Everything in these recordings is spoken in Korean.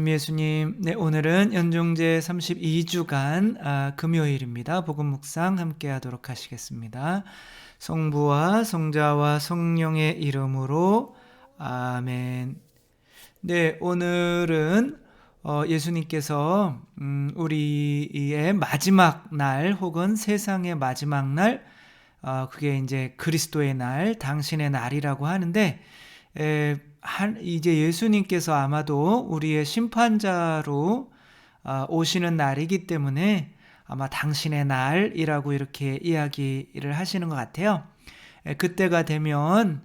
예수님, 예수님. 네, 오늘은 연중제 32주간 금요일입니다. 복음 묵상 함께 하도록 하시겠습니다. 성부와 성자와 성령의 이름으로 아멘. 네, 오늘은 예수님께서 우리의 마지막 날 혹은 세상의 마지막 날, 그게 이제 그리스도의 날, 당신의 날이라고 하는데, 이제 예수님께서 아마도 우리의 심판자로 오시는 날이기 때문에 아마 당신의 날이라고 이렇게 이야기를 하시는 것 같아요. 그때가 되면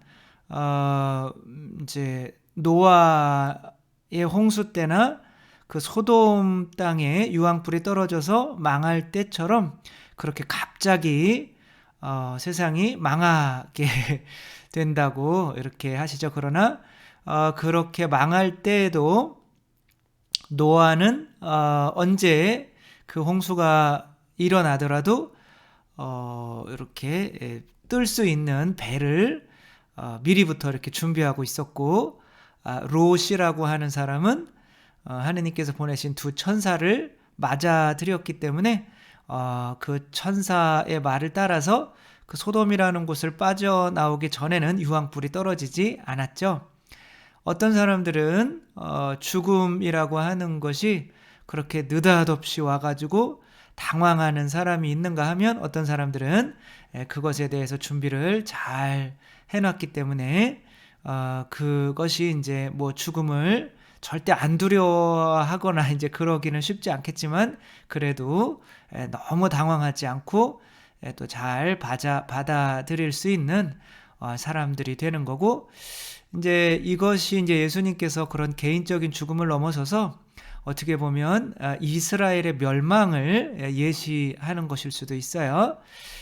이제 노아의 홍수 때나 그 소돔 땅에 유황불이 떨어져서 망할 때처럼 그렇게 갑자기 세상이 망하게 된다고 이렇게 하시죠. 그러나 그렇게 망할 때에도 노아는 언제 그 홍수가 일어나더라도 이렇게 뜰 수 있는 배를 미리부터 이렇게 준비하고 있었고, 롯이라고 하는 사람은 하느님께서 보내신 두 천사를 맞아들였기 때문에 그 천사의 말을 따라서 그 소돔이라는 곳을 빠져나오기 전에는 유황불이 떨어지지 않았죠. 어떤 사람들은 죽음이라고 하는 것이 그렇게 느닷없이 와가지고 당황하는 사람이 있는가 하면, 어떤 사람들은 그것에 대해서 준비를 잘 해놨기 때문에 그것이 이제 뭐 죽음을 절대 안 두려워하거나 이제 그러기는 쉽지 않겠지만, 그래도 너무 당황하지 않고 또 잘 받아들일 수 있는 사람들이 되는 거고, 이제 이것이 이제 예수님께서 그런 개인적인 죽음을 넘어서서 어떻게 보면 이스라엘의 멸망을 예시하는 것일 수도 있어요.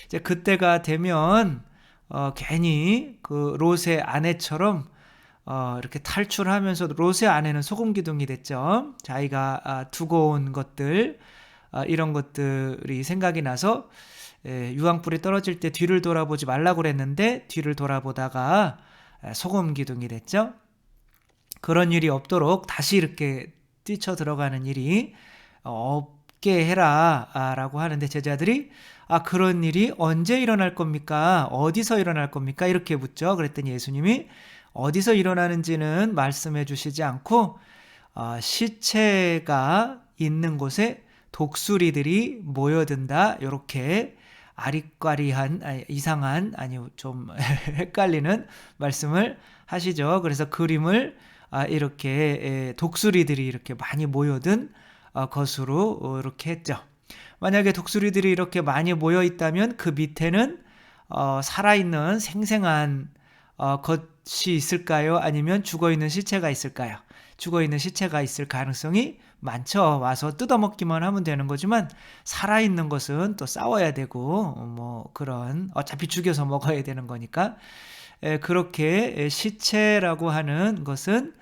이제 그때가 되면 괜히 그 롯의 아내처럼 이렇게 탈출하면서, 롯의 아내는 소금 기둥이 됐죠. 자기가 두고 온 것들, 이런 것들이 생각이 나서 유황불이 떨어질 때 뒤를 돌아보지 말라고 그랬는데 뒤를 돌아보다가 소금 기둥이 됐죠. 그런 일이 없도록 다시 이렇게 뛰쳐 들어가는 일이 없게 해라 라고 하는데, 제자들이 그런 일이 언제 일어날 겁니까? 어디서 일어날 겁니까? 이렇게 묻죠. 그랬더니 예수님이 어디서 일어나는지는 말씀해 주시지 않고 시체가 있는 곳에 독수리들이 모여든다, 이렇게 아리까리한, 이상한, 좀 헷갈리는 말씀을 하시죠. 그래서 그림을 이렇게 독수리들이 이렇게 많이 모여든 것으로 이렇게 했죠. 만약에 독수리들이 이렇게 많이 모여 있다면 그 밑에는 살아있는 생생한 것이 있을까요? 아니면 죽어있는 시체가 있을까요? 죽어있는 시체가 있을 가능성이 많죠. 와서 뜯어먹기만 하면 되는 거지만, 살아있는 것은 또 싸워야 되고 뭐 그런, 어차피 죽여서 먹어야 되는 거니까. 그렇게 시체라고 하는 것은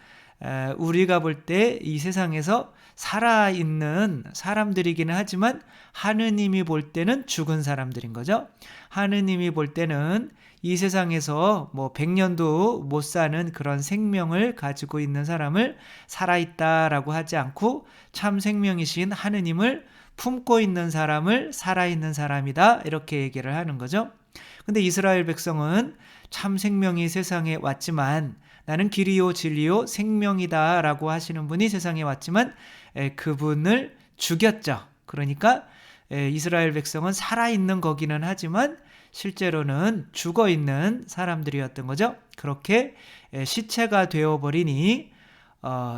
우리가 볼 때 이 세상에서 살아있는 사람들이기는 하지만 하느님이 볼 때는 죽은 사람들인 거죠. 하느님이 볼 때는 이 세상에서 뭐 100년도 못 사는 그런 생명을 가지고 있는 사람을 살아있다라고 하지 않고, 참 생명이신 하느님을 품고 있는 사람을 살아있는 사람이다, 이렇게 얘기를 하는 거죠. 근데 이스라엘 백성은 참 생명이 세상에 왔지만, 나는 길이요 진리요 생명이다 라고 하시는 분이 세상에 왔지만 그분을 죽였죠. 그러니까 이스라엘 백성은 살아있는 거기는 하지만 실제로는 죽어있는 사람들이었던 거죠. 그렇게 시체가 되어버리니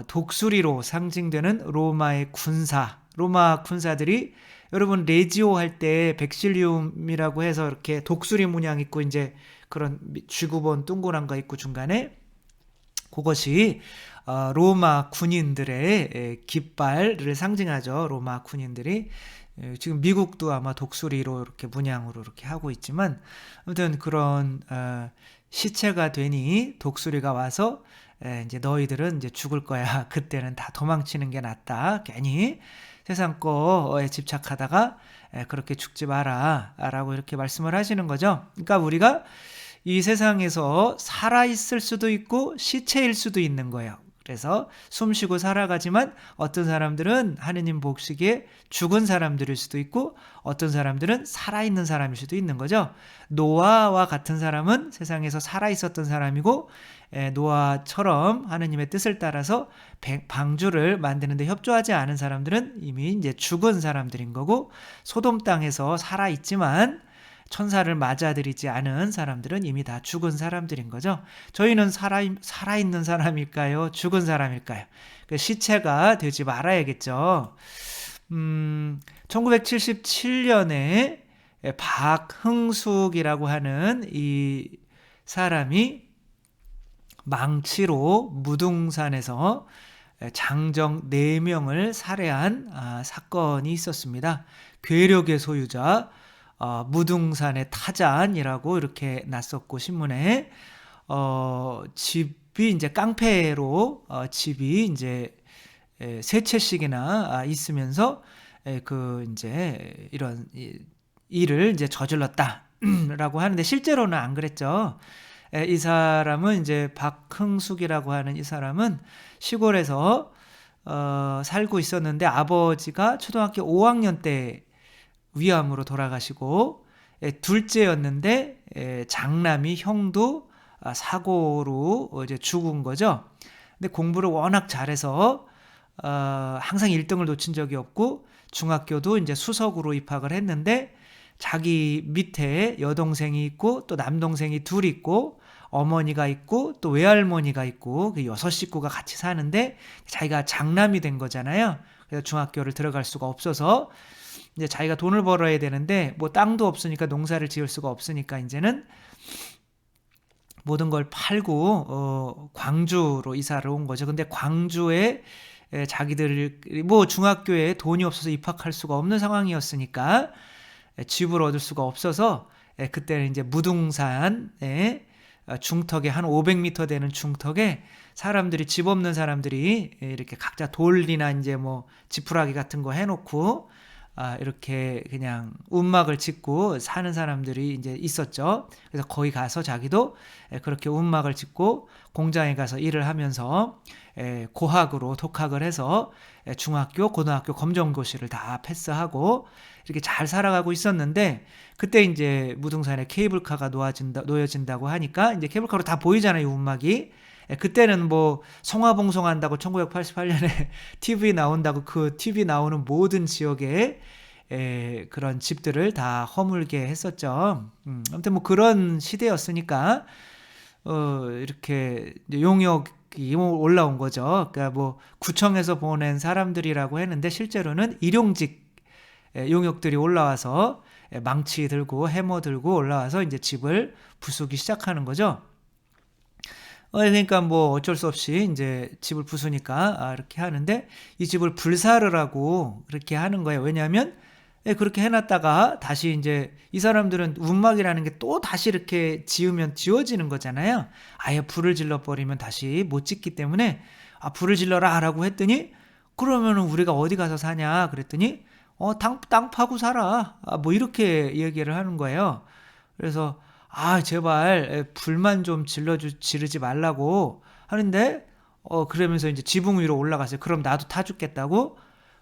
독수리로 상징되는 로마의 군사, 로마 군사들이, 여러분 레지오 할 때 백실리움이라고 해서 이렇게 독수리 문양 있고 이제 그런 쥐구본 둥근한 거 있고 중간에, 그것이 로마 군인들의 깃발을 상징하죠. 로마 군인들이. 지금 미국도 아마 독수리로 이렇게 문양으로 이렇게 하고 있지만, 아무튼 그런 시체가 되니 독수리가 와서 이제 너희들은 이제 죽을 거야. 그때는 다 도망치는 게 낫다. 괜히 세상 거에 집착하다가 그렇게 죽지 마라 라고 이렇게 말씀을 하시는 거죠. 그러니까 우리가 이 세상에서 살아있을 수도 있고 시체일 수도 있는 거예요. 그래서 숨 쉬고 살아가지만 어떤 사람들은 하느님 보시기에 죽은 사람들일 수도 있고 어떤 사람들은 살아있는 사람일 수도 있는 거죠. 노아와 같은 사람은 세상에서 살아있었던 사람이고 노아처럼 하느님의 뜻을 따라서 방주를 만드는데 협조하지 않은 사람들은 이미 이제 죽은 사람들인 거고, 소돔 땅에서 살아있지만 천사를 맞아들이지 않은 사람들은 이미 다 죽은 사람들인 거죠. 저희는 살아있는 사람일까요? 죽은 사람일까요? 그 시체가 되지 말아야겠죠. 1977년에 박흥숙이라고 하는 이 사람이 망치로 무등산에서 장정 4명을 살해한 사건이 있었습니다. 괴력의 소유자, 무등산의 타잔이라고 이렇게 났었고, 신문에 집이 이제 깡패로 집이 이제 3채씩이나 있으면서 그 이제 이런 일을 이제 저질렀다라고 하는데 실제로는 안 그랬죠. 이 사람은 이제 박흥숙이라고 하는 이 사람은 시골에서 살고 있었는데 아버지가 초등학교 5학년 때 위암으로 돌아가시고, 둘째였는데 장남이 형도 사고로 이제 죽은 거죠. 근데 공부를 워낙 잘해서 항상 1등을 놓친 적이 없고 중학교도 이제 수석으로 입학을 했는데, 자기 밑에 여동생이 있고 또 남동생이 둘 있고 어머니가 있고 또 외할머니가 있고 그 6식구가 같이 사는데 자기가 장남이 된 거잖아요. 그래서 중학교를 들어갈 수가 없어서 이제 자기가 돈을 벌어야 되는데 뭐 땅도 없으니까 농사를 지을 수가 없으니까 이제는 모든 걸 팔고 광주로 이사를 온 거죠. 근데 광주에 자기들 뭐 중학교에 돈이 없어서 입학할 수가 없는 상황이었으니까 집을 얻을 수가 없어서 그때는 이제 무등산에 중턱에 한 500m 되는 중턱에 사람들이, 집 없는 사람들이 이렇게 각자 돌이나 이제 뭐 지푸라기 같은 거 해놓고 이렇게 그냥 움막을 짓고 사는 사람들이 이제 있었죠. 그래서 거기 가서 자기도 그렇게 움막을 짓고 공장에 가서 일을 하면서 고학으로 독학을 해서 중학교, 고등학교 검정고시를 다 패스하고 이렇게 잘 살아가고 있었는데, 그때 이제 무등산에 케이블카가 놓여진다고 하니까 이제 케이블카로 다 보이잖아요, 움막이. 그때는 뭐 성화봉송한다고 1988년에 TV 나온다고 그 TV 나오는 모든 지역에 그런 집들을 다 허물게 했었죠. 아무튼 뭐 그런 시대였으니까 이렇게 용역이 올라온 거죠. 그러니까 뭐 구청에서 보낸 사람들이라고 했는데 실제로는 일용직 용역들이 올라와서 망치 들고 해머 들고 올라와서 이제 집을 부수기 시작하는 거죠. 그러니까 뭐 어쩔 수 없이 이제 집을 부수니까 이렇게 하는데, 이 집을 불사를 하고 그렇게 하는 거예요. 왜냐하면 그렇게 해놨다가 다시 이제 이 사람들은 움막이라는 게 또 다시 이렇게 지으면 지워지는 거잖아요. 아예 불을 질러버리면 다시 못 짓기 때문에 불을 질러라 라고 했더니, 그러면은 우리가 어디 가서 사냐 그랬더니 땅 파고 살아, 뭐 이렇게 얘기를 하는 거예요. 그래서 제발 불만 좀 지르지 말라고 하는데 그러면서 이제 지붕 위로 올라갔어요. 그럼 나도 타 죽겠다고.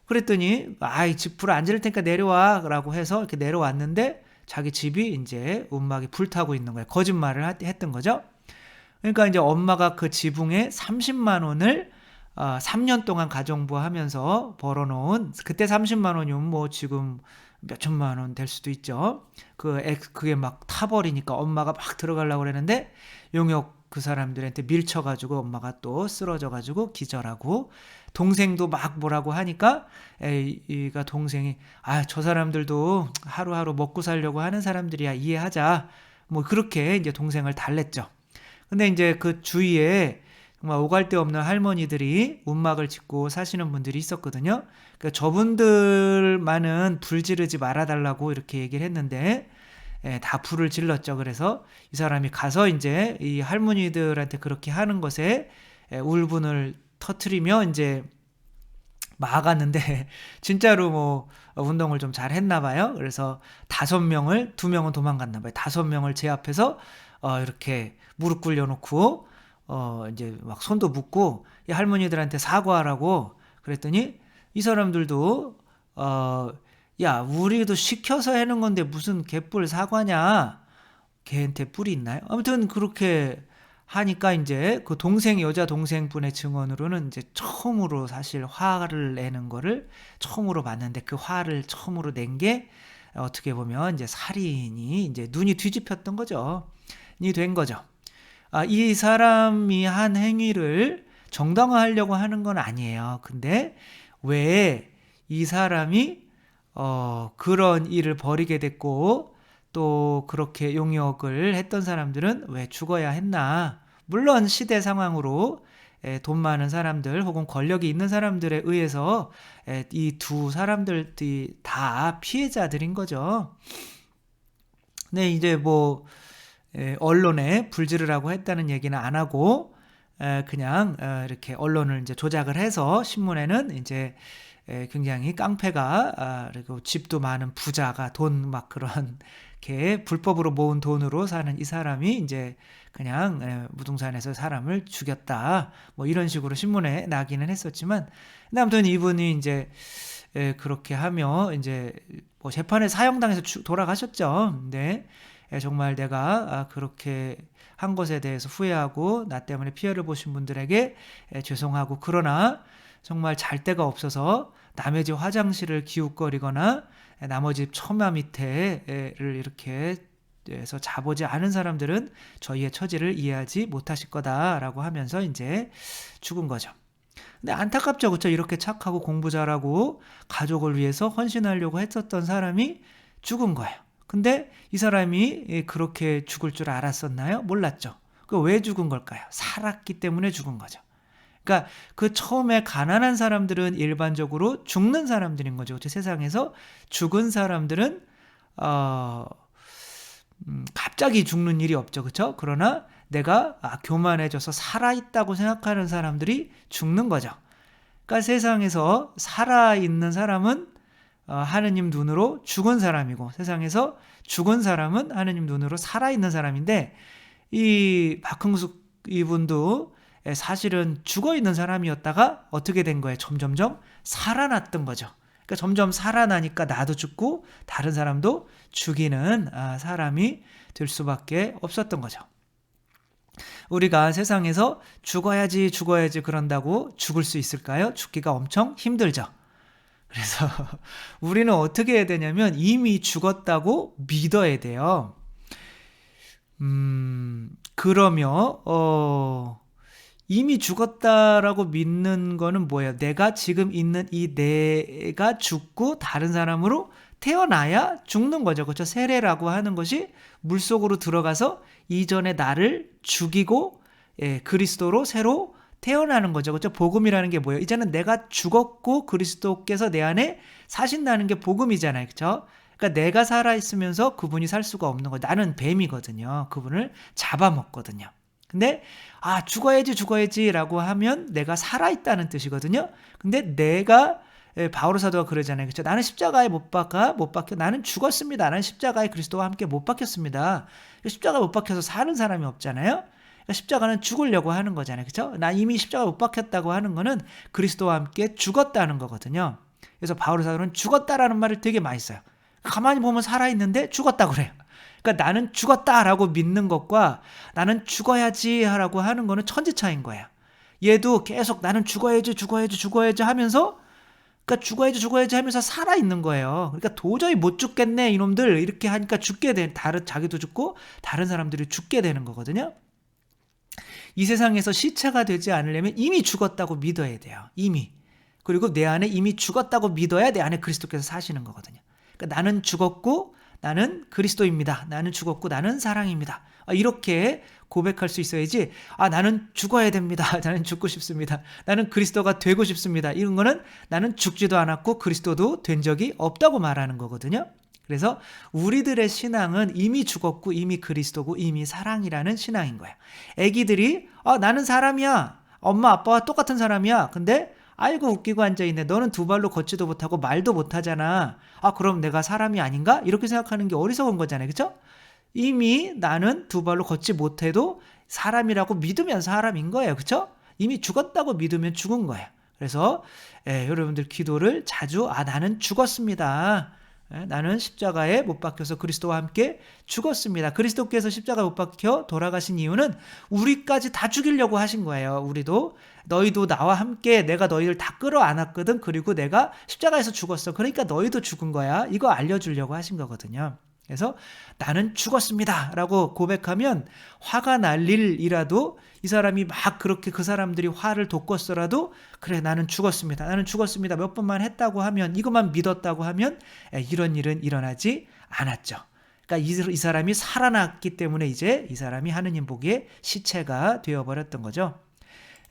그랬더니 집 불 안 지를 테니까 내려와 라고 해서 이렇게 내려왔는데 자기 집이 이제 움막이 불타고 있는 거예요. 거짓말을 했던 거죠. 그러니까 이제 엄마가 그 지붕에 30만 원을 3년 동안 가정부 하면서 벌어놓은, 그때 30만 원이면 뭐 지금 몇 천만 원 될 수도 있죠. 그게 막 타버리니까 엄마가 막 들어가려고 그랬는데 용역 그 사람들한테 밀쳐가지고 엄마가 또 쓰러져가지고 기절하고, 동생도 막 뭐라고 하니까 이가 동생이 저 사람들도 하루하루 먹고 살려고 하는 사람들이야, 이해하자, 뭐 그렇게 이제 동생을 달랬죠. 근데 이제 그 주위에 정말 오갈 데 없는 할머니들이 움막을 짓고 사시는 분들이 있었거든요. 그러니까 저분들만은 불 지르지 말아달라고 이렇게 얘기를 했는데 다 불을 질렀죠. 그래서 이 사람이 가서 이제 이 할머니들한테 그렇게 하는 것에 울분을 터트리며 이제 막았는데 진짜로 뭐 운동을 좀 잘 했나 봐요. 그래서 2명은 도망갔나 봐요. 5명을 제 앞에서 이렇게 무릎 꿇려 놓고 이제 막 손도 묶고 이 할머니들한테 사과하라고 그랬더니 이 사람들도 야, 우리도 시켜서 해는 건데 무슨 개뿔 사과냐? 걔한테 뿔이 있나요? 아무튼 그렇게 하니까 이제 그 동생, 여자 동생분의 증언으로는 이제 처음으로 사실 화를 내는 거를 처음으로 봤는데 그 화를 처음으로 낸 게 어떻게 보면 이제 살인이 이제 눈이 뒤집혔던 거죠. 이 된 거죠. 이 사람이 한 행위를 정당화하려고 하는 건 아니에요. 근데 왜 이 사람이 그런 일을 벌이게 됐고 또 그렇게 용역을 했던 사람들은 왜 죽어야 했나? 물론 시대 상황으로 돈 많은 사람들 혹은 권력이 있는 사람들에 의해서 이 두 사람들이 다 피해자들인 거죠. 네, 이제 뭐 언론에 불지르라고 했다는 얘기는 안 하고 그냥 이렇게 언론을 이제 조작을 해서 신문에는 이제 굉장히 깡패가 그리고 집도 많은 부자가 돈 막 그런 게 불법으로 모은 돈으로 사는 이 사람이 이제 그냥 무등산에서 사람을 죽였다 뭐 이런 식으로 신문에 나기는 했었지만 아무튼 이분이 이제 그렇게 하며 이제 뭐 재판에 사형당해서 돌아가셨죠. 근데 정말 내가 그렇게 한 것에 대해서 후회하고 나 때문에 피해를 보신 분들에게 죄송하고 그러나 정말 잘 데가 없어서 남의 집 화장실을 기웃거리거나 남의 집 처마 밑에를 이렇게 해서 자보지 않은 사람들은 저희의 처지를 이해하지 못하실 거다라고 하면서 이제 죽은 거죠. 근데 안타깝죠, 그렇죠? 이렇게 착하고 공부 잘하고 가족을 위해서 헌신하려고 했었던 사람이 죽은 거예요. 근데 이 사람이 그렇게 죽을 줄 알았었나요? 몰랐죠. 그 왜 죽은 걸까요? 살았기 때문에 죽은 거죠. 그러니까 그 처음에 가난한 사람들은 일반적으로 죽는 사람들인 거죠. 그렇죠? 세상에서 죽은 사람들은 갑자기 죽는 일이 없죠. 그렇죠? 그러나 내가 교만해져서 살아있다고 생각하는 사람들이 죽는 거죠. 그러니까 세상에서 살아있는 사람은 하느님 눈으로 죽은 사람이고 세상에서 죽은 사람은 하느님 눈으로 살아있는 사람인데 이 박흥숙 이분도 사실은 죽어있는 사람이었다가 어떻게 된 거예요? 점점점 살아났던 거죠. 그러니까 점점 살아나니까 나도 죽고 다른 사람도 죽이는 사람이 될 수밖에 없었던 거죠. 우리가 세상에서 죽어야지 그런다고 죽을 수 있을까요? 죽기가 엄청 힘들죠. 그래서 우리는 어떻게 해야 되냐면 이미 죽었다고 믿어야 돼요. 그러면 이미 죽었다라고 믿는 거는 뭐예요? 내가 지금 있는 이 내가 죽고 다른 사람으로 태어나야 죽는 거죠. 그렇죠? 세례라고 하는 것이 물속으로 들어가서 이전의 나를 죽이고 그리스도로 새로 태어나는 거죠. 그렇죠? 복음이라는 게 뭐예요? 이제는 내가 죽었고 그리스도께서 내 안에 사신다는 게 복음이잖아요. 그렇죠? 그러니까 내가 살아있으면서 그분이 살 수가 없는 거예요. 나는 뱀이거든요. 그분을 잡아먹거든요. 근데 죽어야지 라고 하면 내가 살아있다는 뜻이거든요. 근데 내가 바오로 사도가 그러잖아요. 그렇죠? 나는 십자가에 못 박혀. 나는 죽었습니다. 나는 십자가에 그리스도와 함께 못 박혔습니다. 십자가에 못 박혀서 사는 사람이 없잖아요. 그러니까 십자가는 죽으려고 하는 거잖아요. 그렇죠? 나 이미 십자가에 못 박혔다고 하는 거는 그리스도와 함께 죽었다는 거거든요. 그래서 바오로 사도는 죽었다라는 말을 되게 많이 써요. 가만히 보면 살아있는데 죽었다고 그래요. 그러니까 나는 죽었다라고 믿는 것과 나는 죽어야지 하라고 하는 거는 천지 차이인 거예요. 얘도 계속 나는 죽어야지 하면서 그러니까 죽어야지 하면서 살아있는 거예요. 그러니까 도저히 못 죽겠네 이놈들 이렇게 하니까 죽게 돼. 자기도 죽고 다른 사람들이 죽게 되는 거거든요. 이 세상에서 시체가 되지 않으려면 이미 죽었다고 믿어야 돼요. 이미. 그리고 내 안에 이미 죽었다고 믿어야 내 안에 그리스도께서 사시는 거거든요. 그러니까 나는 죽었고 나는 그리스도입니다. 나는 죽었고 나는 사랑입니다. 이렇게 고백할 수 있어야지 나는 죽어야 됩니다. 나는 죽고 싶습니다. 나는 그리스도가 되고 싶습니다. 이런 거는 나는 죽지도 않았고 그리스도도 된 적이 없다고 말하는 거거든요. 그래서 우리들의 신앙은 이미 죽었고 이미 그리스도고 이미 사랑이라는 신앙인 거예요. 애기들이 나는 사람이야. 엄마 아빠와 똑같은 사람이야. 근데 아이고 웃기고 앉아있네. 너는 두 발로 걷지도 못하고 말도 못하잖아. 그럼 내가 사람이 아닌가? 이렇게 생각하는 게 어리석은 거잖아요. 그렇죠? 이미 나는 두 발로 걷지 못해도 사람이라고 믿으면 사람인 거예요. 그렇죠? 이미 죽었다고 믿으면 죽은 거예요. 그래서 여러분들 기도를 자주 나는 죽었습니다. 나는 십자가에 못 박혀서 그리스도와 함께 죽었습니다. 그리스도께서 십자가에 못 박혀 돌아가신 이유는 우리까지 다 죽이려고 하신 거예요. 우리도 너희도 나와 함께 내가 너희를 다 끌어안았거든. 그리고 내가 십자가에서 죽었어. 그러니까 너희도 죽은 거야. 이거 알려주려고 하신 거거든요. 그래서 나는 죽었습니다 라고 고백하면 화가 날 일이라도 이 사람이 막 그렇게 그 사람들이 화를 돋궜어라도 그래 나는 죽었습니다. 나는 죽었습니다. 몇 번만 했다고 하면 이것만 믿었다고 하면 이런 일은 일어나지 않았죠. 그러니까 이 사람이 살아났기 때문에 이제 이 사람이 하느님 보기에 시체가 되어버렸던 거죠.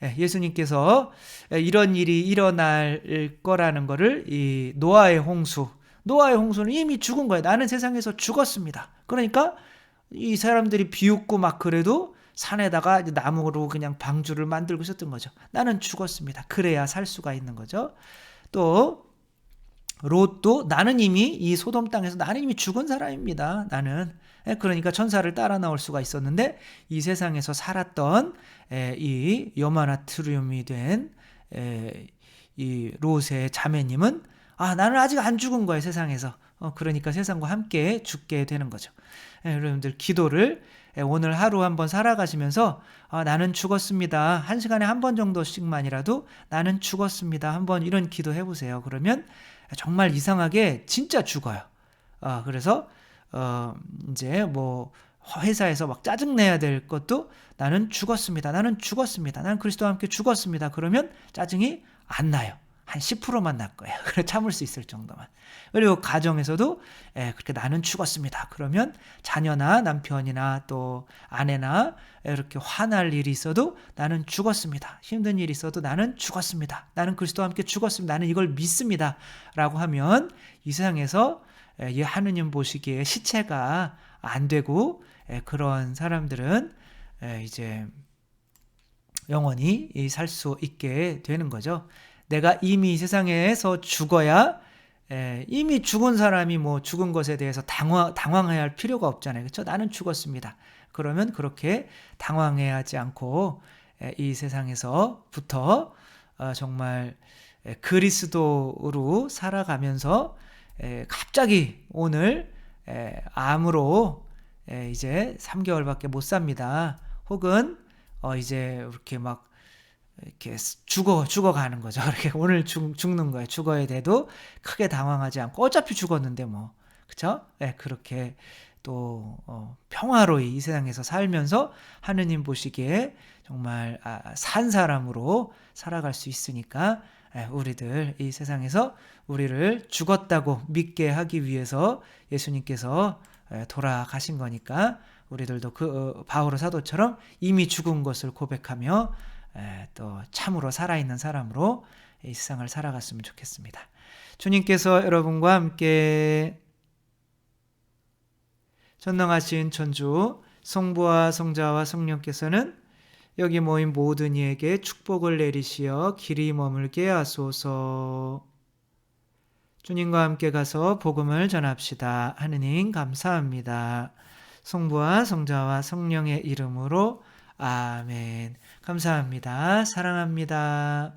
예수님께서 이런 일이 일어날 거라는 거를 이 노아의 홍수는 이미 죽은 거예요. 나는 세상에서 죽었습니다. 그러니까 이 사람들이 비웃고 막 그래도 산에다가 나무로 그냥 방주를 만들고 있었던 거죠. 나는 죽었습니다. 그래야 살 수가 있는 거죠. 또 롯도 나는 이미 이 소돔 땅에서 나는 이미 죽은 사람입니다. 나는 그러니까 천사를 따라 나올 수가 있었는데 이 세상에서 살았던 이 요마나트륨이 된 이 롯의 자매님은 나는 아직 안 죽은 거예요. 세상에서. 그러니까 세상과 함께 죽게 되는 거죠. 여러분들 기도를 오늘 하루 한번 살아가시면서 나는 죽었습니다. 1시간에 한 번 정도씩만이라도 나는 죽었습니다. 한번 이런 기도 해보세요. 그러면 정말 이상하게 진짜 죽어요. 그래서 이제 뭐 회사에서 막 짜증내야 될 것도 나는 죽었습니다. 나는 죽었습니다. 나는 그리스도와 함께 죽었습니다. 그러면 짜증이 안 나요. 한 10%만 날 거예요. 그래 참을 수 있을 정도만. 그리고 가정에서도 그렇게 나는 죽었습니다. 그러면 자녀나 남편이나 또 아내나 이렇게 화날 일이 있어도 나는 죽었습니다. 힘든 일이 있어도 나는 죽었습니다. 나는 그리스도와 함께 죽었습니다. 나는 이걸 믿습니다. 라고 하면 이 세상에서 이 하느님 보시기에 시체가 안 되고 그런 사람들은 이제 영원히 살 수 있게 되는 거죠. 내가 이미 세상에서 죽어야 이미 죽은 사람이 뭐 죽은 것에 대해서 당황해야 할 필요가 없잖아요. 그렇죠? 나는 죽었습니다. 그러면 그렇게 당황해하지 않고 이 세상에서부터 정말 그리스도로 살아가면서 갑자기 오늘 암으로 이제 3개월밖에 못 삽니다. 혹은 이제 이렇게 막 이렇게 죽어가는 거죠. 이렇게 오늘 죽는 거예요. 죽어야 돼도 크게 당황하지 않고 어차피 죽었는데 뭐 그렇죠? 그렇게 또 평화로이 이 세상에서 살면서 하느님 보시기에 정말 산 사람으로 살아갈 수 있으니까 우리들 이 세상에서 우리를 죽었다고 믿게 하기 위해서 예수님께서 돌아가신 거니까 우리들도 그 바오로 사도처럼 이미 죽은 것을 고백하며 또 참으로 살아있는 사람으로 이 세상을 살아갔으면 좋겠습니다. 주님께서 여러분과 함께 전능하신 천주 성부와 성자와 성령께서는 여기 모인 모든 이에게 축복을 내리시어 길이 머물게 하소서. 주님과 함께 가서 복음을 전합시다. 하느님 감사합니다. 성부와 성자와 성령의 이름으로 아멘. 감사합니다. 사랑합니다.